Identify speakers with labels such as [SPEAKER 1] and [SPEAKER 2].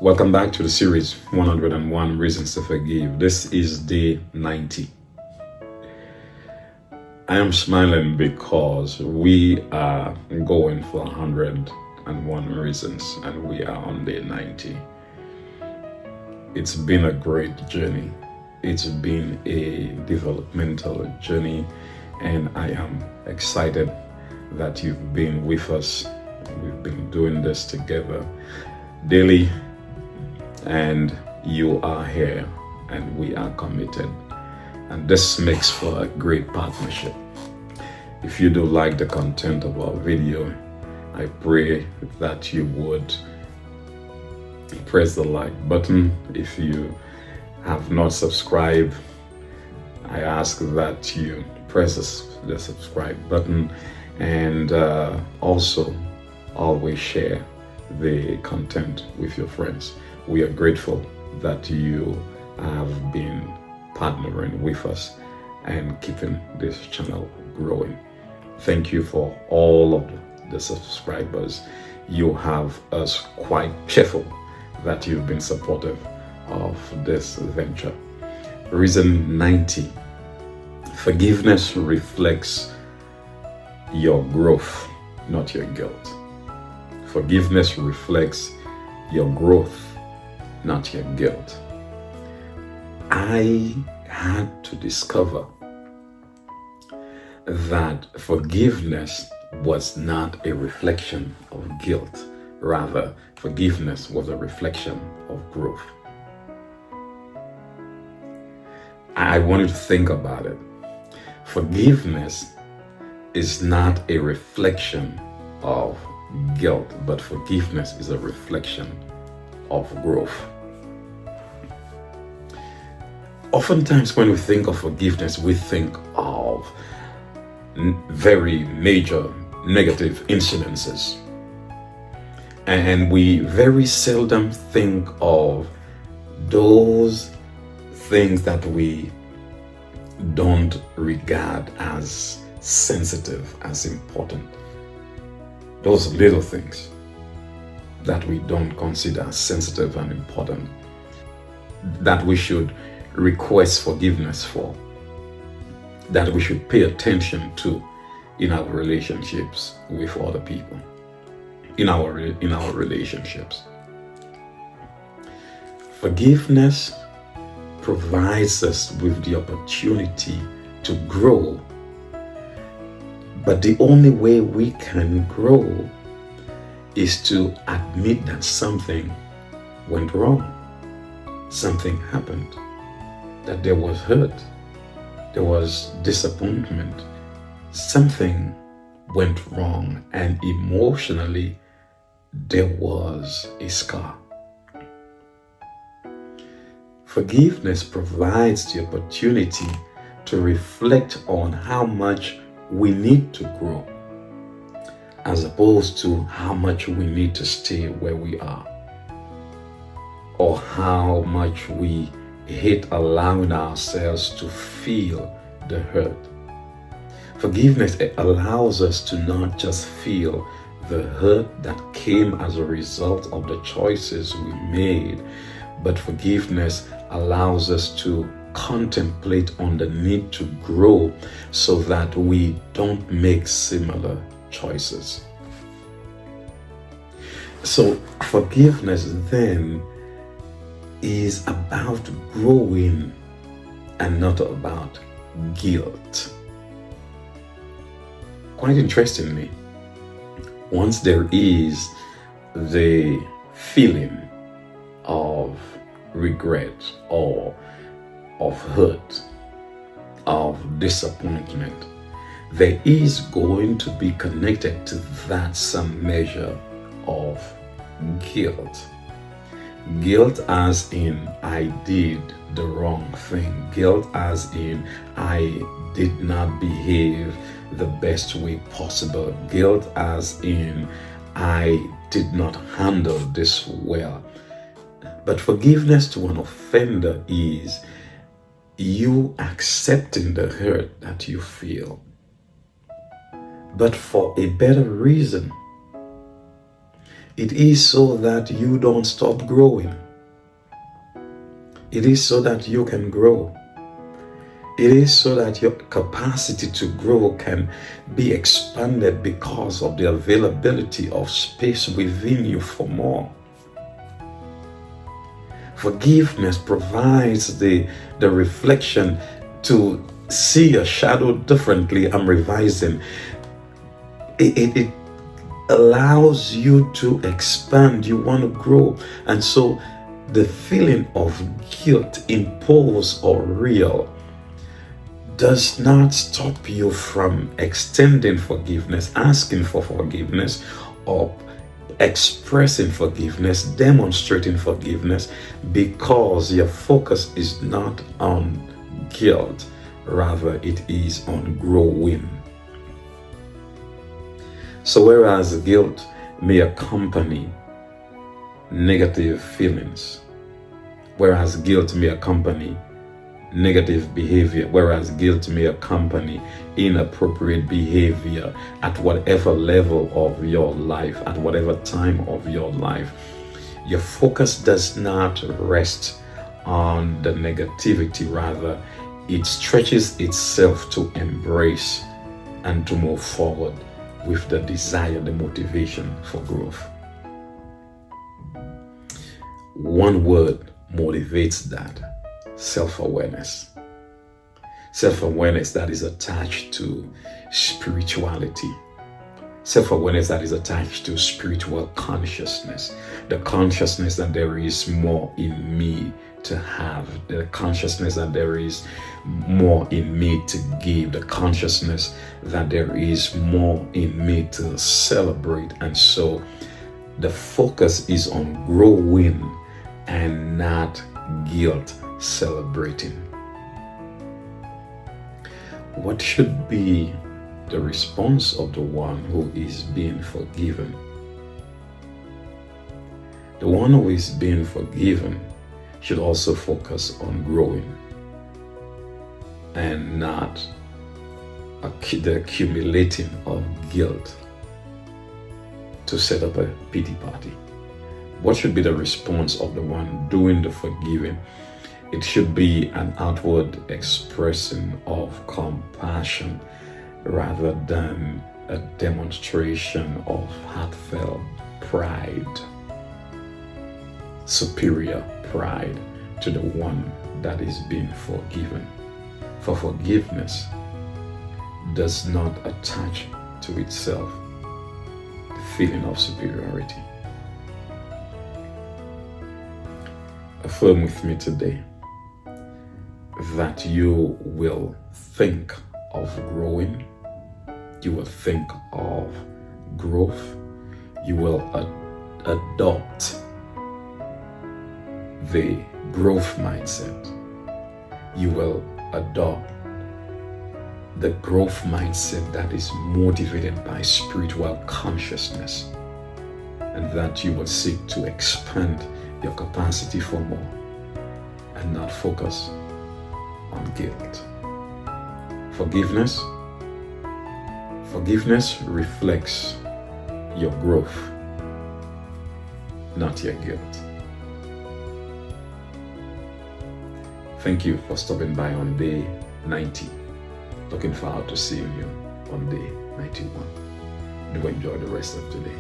[SPEAKER 1] Welcome back to the series 101 Reasons to Forgive. This is day 90. I am smiling because we are going for 101 reasons and we are on day 90. It's been a great journey. It's been a developmental journey, and I am excited that you've been with us. We've been doing this together daily, and you are here and we are committed, and this makes for a great partnership. If you do like the content of our video, I pray that you would press the like button. If you have not subscribed, I ask that you press the subscribe button, and also always share the content with your friends. We are grateful that you have been partnering with us and keeping this channel growing. Thank you for all of the subscribers. You have us quite cheerful that you've been supportive of this venture. Reason 90. Forgiveness reflects your growth, not your guilt. Forgiveness reflects your growth, not your guilt. I had to discover that forgiveness was not a reflection of guilt. Rather, forgiveness was a reflection of growth. I want you to think about it. Forgiveness is not a reflection of guilt, but forgiveness is a reflection of growth. Oftentimes when we think of forgiveness, we think of very major negative incidences, and we very seldom think of those things that we don't regard as sensitive, as important. Those little things that we don't consider as sensitive and important, that we should request forgiveness for, that we should pay attention to in our relationships with other people, in our relationships. Forgiveness provides us with the opportunity to grow, but the only way we can grow is to admit that something went wrong, something happened, that there was hurt, there was disappointment, something went wrong, and emotionally there was a scar. Forgiveness provides the opportunity to reflect on how much we need to grow, as opposed to how much we need to stay where we are, or how much we hate allowing ourselves to feel the hurt. Forgiveness allows us to not just feel the hurt that came as a result of the choices we made, but forgiveness allows us to contemplate on the need to grow so that we don't make similar choices. So forgiveness then is about growing and not about guilt. Quite interestingly, once there is the feeling of regret or of hurt, of disappointment, there is going to be connected to that some measure of guilt. Guilt as in I did the wrong thing. Guilt as in I did not behave the best way possible. Guilt as in I did not handle this well. But forgiveness to an offender is you accepting the hurt that you feel, but for a better reason. It is so that you don't stop growing. It is so that you can grow. It is so that your capacity to grow can be expanded because of the availability of space within you for more. Forgiveness provides the reflection to see a shadow differently and revising. It allows you to expand. You want to grow. And so the feeling of guilt, imposed or real, does not stop you from extending forgiveness, asking for forgiveness, or expressing forgiveness, demonstrating forgiveness, because your focus is not on guilt, rather it is on growing. So whereas guilt may accompany negative feelings, whereas guilt may accompany negative behavior, whereas guilt may accompany inappropriate behavior at whatever level of your life, at whatever time of your life, your focus does not rest on the negativity. Rather, it stretches itself to embrace and to move forward with the desire, the motivation for growth. One word motivates that: self-awareness. Self-awareness that is attached to spirituality. Self-awareness that is attached to spiritual consciousness. The consciousness that there is more in me to have. The consciousness that there is more in me to give. The consciousness that there is more in me to celebrate. And so the focus is on growing and not guilt celebrating. What should be the response of the one who is being forgiven? The one who is being forgiven should also focus on growing and not the accumulating of guilt to set up a pity party. What should be the response of the one doing the forgiving? It should be an outward expression of compassion rather than a demonstration of heartfelt pride, superior pride to the one that is being forgiven. For forgiveness does not attach to itself the feeling of superiority. Affirm with me today that you will think of growing, you will think of growth, you will adopt the growth mindset. You will adopt the growth mindset that is motivated by spiritual consciousness, and that you will seek to expand your capacity for more and not focus on guilt. Forgiveness reflects your growth, not your guilt. Thank you for stopping by on day 90. Looking forward to seeing you on day 91. Do enjoy the rest of today.